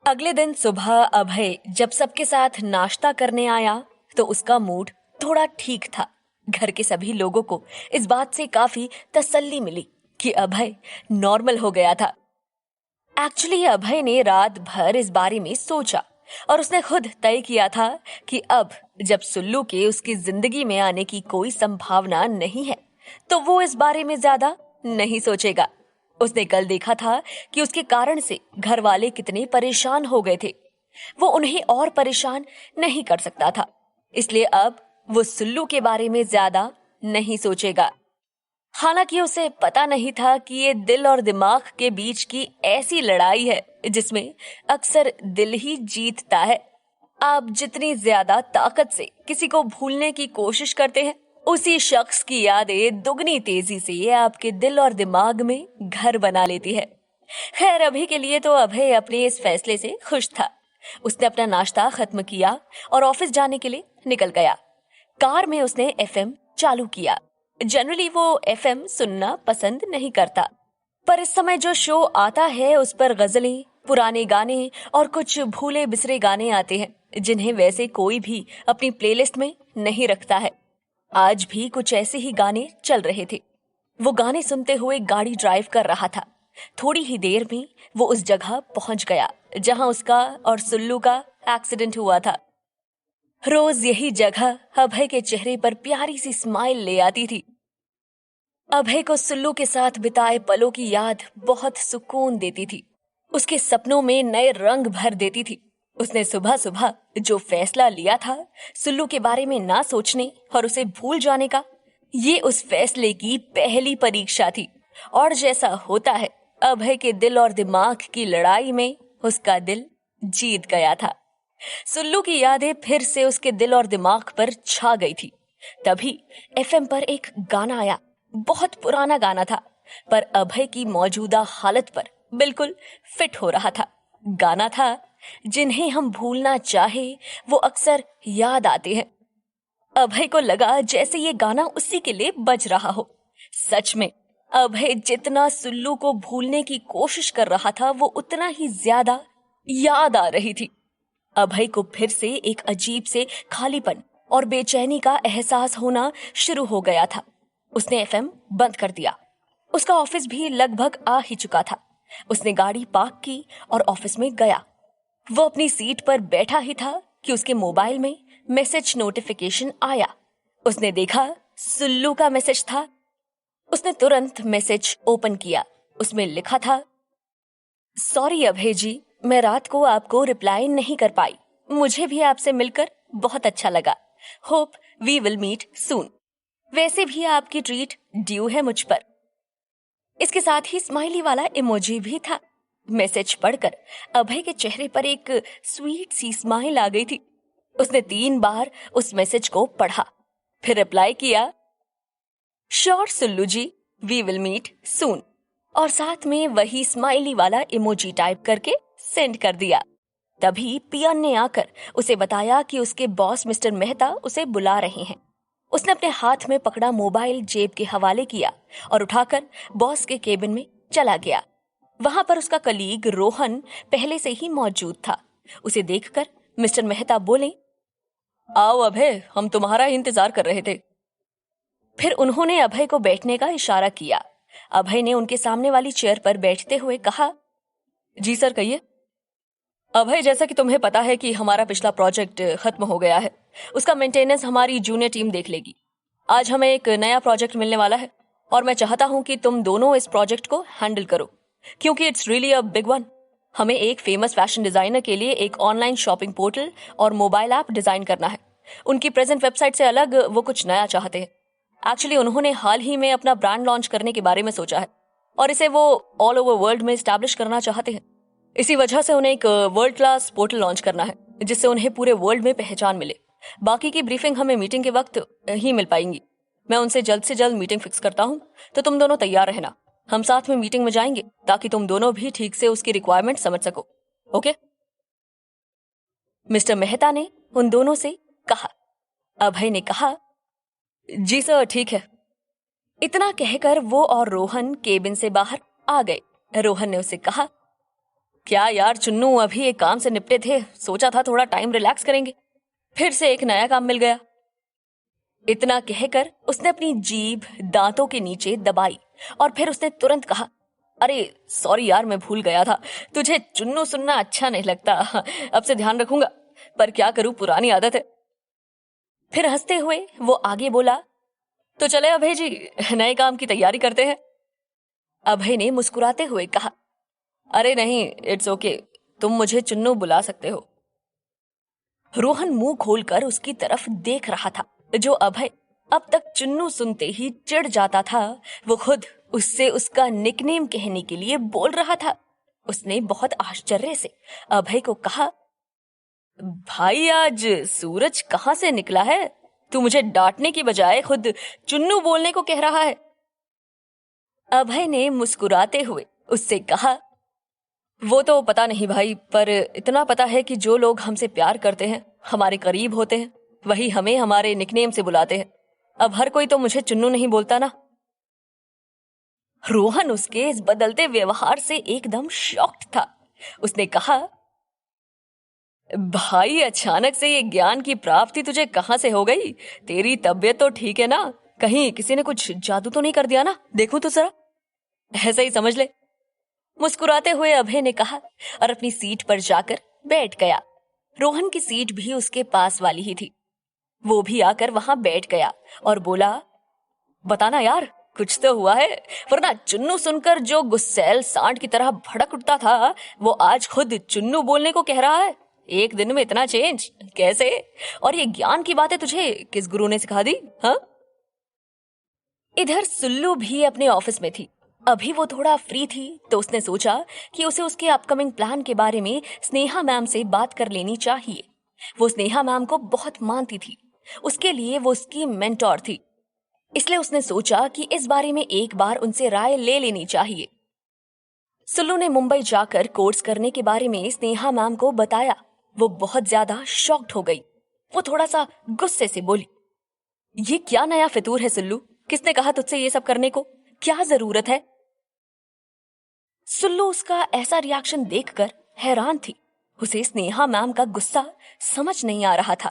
अगले दिन सुबह अभय जब सबके साथ नाश्ता करने आया तो उसका मूड थोड़ा ठीक था। घर के सभी लोगों को इस बात से काफी तसल्ली मिली कि अभय नॉर्मल हो गया था। एक्चुअली अभय ने रात भर इस बारे में सोचा और उसने खुद तय किया था कि अब जब सुल्लू के उसकी जिंदगी में आने की कोई संभावना नहीं है तो वो इस बारे में ज्यादा नहीं सोचेगा। उसने कल देखा था कि उसके कारण से घर वाले कितने परेशान हो गए थे। वो उन्हें और परेशान नहीं कर सकता था, इसलिए अब वो सुल्लू के बारे में ज्यादा नहीं सोचेगा। हालांकि उसे पता नहीं था कि ये दिल और दिमाग के बीच की ऐसी लड़ाई है जिसमें अक्सर दिल ही जीतता है। आप जितनी ज्यादा ताकत से किसी को भूलने की कोशिश करते हैं, उसी शख्स की यादें दुगनी तेजी से आपके दिल और दिमाग में घर बना लेती है। खैर, अभी के लिए तो अभय अपने इस फैसले से खुश था। उसने अपना नाश्ता खत्म किया और ऑफिस जाने के लिए निकल गया। कार में उसने एफएम चालू किया। जनरली वो एफएम सुनना पसंद नहीं करता, पर इस समय जो शो आता है उस पर गजलें, पुराने गाने और कुछ भूले बिसरे गाने आते हैं जिन्हें वैसे कोई भी अपनी प्लेलिस्ट में नहीं रखता है। आज भी कुछ ऐसे ही गाने चल रहे थे। वो गाने सुनते हुए गाड़ी ड्राइव कर रहा था। थोड़ी ही देर में वो उस जगह पहुंच गया जहां उसका और सुल्लू का एक्सीडेंट हुआ था। रोज यही जगह अभय के चेहरे पर प्यारी सी स्माइल ले आती थी। अभय को सुल्लू के साथ बिताए पलों की याद बहुत सुकून देती थी, उसके सपनों में नए रंग भर देती थी। उसने सुबह सुबह जो फैसला लिया था सुल्लू के बारे में ना सोचने और उसे भूल जाने का, ये उस फैसले की पहली परीक्षा थी। और जैसा होता है, अभय के दिल और दिमाग की लड़ाई में उसका दिल जीत गया था। सुल्लू की यादें फिर से उसके दिल और दिमाग पर छा गई थी। तभी एफएम पर एक गाना आया। बहुत पुराना गाना था, पर अभय की मौजूदा हालत पर बिल्कुल फिट हो रहा था। गाना था, जिन्हें हम भूलना चाहे वो अक्सर याद आते हैं। अभय को लगा जैसे ये गाना उसी के लिए बज रहा हो। सच में अभय जितना सुल्लू को भूलने की कोशिश कर रहा था वो उतना ही ज्यादा याद आ रही थी। अभय को फिर से एक अजीब से खालीपन और बेचैनी का एहसास होना शुरू हो गया था। उसने एफएम बंद कर दिया। उसका ऑफिस भी लगभग आ ही चुका था। उसने गाड़ी पार्क की और ऑफिस में गया। वो अपनी सीट पर बैठा ही था कि उसके मोबाइल में मैसेज नोटिफिकेशन आया। उसने देखा सुल्लू का मैसेज था। उसने तुरंत मैसेज ओपन किया। उसमें लिखा था, सॉरी अभय जी, मैं रात को आपको रिप्लाई नहीं कर पाई। मुझे भी आपसे मिलकर बहुत अच्छा लगा। Hope we will meet soon. वैसे भी आपकी ट्रीट ड्यू है मुझ पर। इसके साथ ही स्माइली वाला इमोजी भी था। मैसेज पढ़कर अभय के चेहरे पर एक स्वीट सी स्माइल आ गई थी। उसने 3 बार उस मैसेज को पढ़ा, फिर रिप्लाई किया, sure Sullu ji, we will meet soon, और साथ में वही स्माइली वाला इमोजी टाइप करके सेंड कर दिया। तभी पियन ने आकर उसे बताया कि उसके बॉस मिस्टर मेहता उसे बुला रहे हैं। उसने अपने हाथ में पकड़ा मोबाइल जेब के हवाले किया और उठाकर बॉस के केबिन में चला गया। वहां पर उसका कलीग रोहन पहले से ही मौजूद था। उसे देखकर मिस्टर मेहता बोले, आओ अभय, हम तुम्हारा ही इंतजार कर रहे थे। फिर उन्होंने अभय को बैठने का इशारा किया। अभय ने उनके सामने वाली चेयर पर बैठते हुए कहा, जी सर कहिए। अभय, जैसा कि तुम्हें पता है कि हमारा पिछला प्रोजेक्ट खत्म हो गया है, उसका मेंटेनेंस हमारी जूनियर टीम देख लेगी। आज हमें एक नया प्रोजेक्ट मिलने वाला है और मैं चाहता हूं कि तुम दोनों इस प्रोजेक्ट को हैंडल करो, क्योंकि it's really a big one. हमें एक फेमस फैशन डिजाइनर के लिए एक ऑनलाइन शॉपिंग पोर्टल और मोबाइल ऐप डिजाइन करना है। उनकी प्रेजेंट वेबसाइट से अलग वो कुछ नया चाहते हैं। एक्चुअली उन्होंने हाल ही में अपना ब्रांड लॉन्च करने के बारे में सोचा है और इसे वो ऑल ओवर वर्ल्ड में एस्टैब्लिश करना चाहते हैं। इसी वजह से उन्हें एक वर्ल्ड क्लास पोर्टल लॉन्च करना है जिससे उन्हें पूरे वर्ल्ड में पहचान मिले। बाकी की ब्रीफिंग हमें मीटिंग के वक्त ही मिल पाएंगी। मैं उनसे जल्द से जल्द मीटिंग फिक्स करता हूँ, तो तुम दोनों तैयार रहना। हम साथ में मीटिंग में जाएंगे ताकि तुम दोनों भी ठीक से उसकी रिक्वायरमेंट समझ सको। ओके? मिस्टर मेहता ने उन दोनों से कहा। अभय ने कहा, जी सर, ठीक है। इतना कहकर वो और रोहन केबिन से बाहर आ गए। रोहन ने उसे कहा, क्या यार चुन्नू, अभी एक काम से निपटे थे, सोचा था थोड़ा टाइम रिलैक्स करेंगे, फिर से एक नया काम मिल गया। इतना कहकर उसने अपनी जीभ दांतों के नीचे दबाई और फिर उसने तुरंत कहा, अरे सॉरी यार, मैं भूल गया था, तुझे चुन्नू सुनना अच्छा नहीं लगता, अब से ध्यान रखूंगा, पर क्या करूं, पुरानी आदत है। फिर हंसते हुए वो आगे बोला, तो चले अभय जी, नए काम की तैयारी करते हैं। अभय ने मुस्कुराते हुए कहा, अरे नहीं, इट्स ओके, तुम मुझे चुन्नू बुला सकते हो। रोहन मुंह खोलकर उसकी तरफ देख रहा था। जो अभय अब तक चुन्नू सुनते ही चिढ़ जाता था, वो खुद उससे उसका निकनेम कहने के लिए बोल रहा था। उसने बहुत आश्चर्य से अभय को कहा, भाई आज सूरज कहाँ से निकला है? तू मुझे डांटने की बजाय खुद चुन्नू बोलने को कह रहा है। अभय ने मुस्कुराते हुए उससे कहा, वो तो पता नहीं भाई, पर इतना पता है कि जो लोग हमसे प्यार करते हैं, हमारे करीब होते हैं, वही हमें हमारे निकनेम से बुलाते हैं। अब हर कोई तो मुझे चुन्नू नहीं बोलता ना। रोहन उसके इस बदलते व्यवहार से एकदम शॉक्ड था। उसने कहा, भाई अचानक से ये ज्ञान की प्राप्ति तुझे कहां से हो गई? तेरी तबीयत तो ठीक है ना? कहीं किसी ने कुछ जादू तो नहीं कर दिया ना? देखूं तो जरा। ऐसा ही समझ ले, मुस्कुराते हुए अभय ने कहा और अपनी सीट पर जाकर बैठ गया। रोहन की सीट भी उसके पास वाली ही थी। वो भी आकर वहां बैठ गया और बोला, बताना यार, कुछ तो हुआ है, वरना चुन्नू सुनकर जो गुस्सैल सांड की तरह भड़क उठता था, वो आज खुद चुन्नू बोलने को कह रहा है। एक दिन में इतना चेंज कैसे? और ये ज्ञान की बातें तुझे किस गुरु ने सिखा दी? हाँ? इधर सुल्लू भी अपने ऑफिस में थी। अभी वो थोड़ा फ्री थी तो उसने सोचा कि उसे उसके अपकमिंग प्लान के बारे में स्नेहा मैम से बात कर लेनी चाहिए। वो स्नेहा मैम को बहुत मानती थी, उसके लिए वो उसकी मेंटोर थी, इसलिए उसने सोचा कि इस बारे में एक बार उनसे राय ले लेनी चाहिए। सुल्लू ने मुंबई जाकर कोर्स करने के बारे में स्नेहा मैम को बताया। वो बहुत ज्यादा शॉक्ड हो गई। वो थोड़ा सा गुस्से से बोली, ये क्या नया फितूर है सुल्लू? किसने कहा तुझसे ये सब करने को? क्या जरूरत है? सुल्लू उसका ऐसा रिएक्शन देखकर हैरान थी। उसे स्नेहा मैम का गुस्सा समझ नहीं आ रहा था।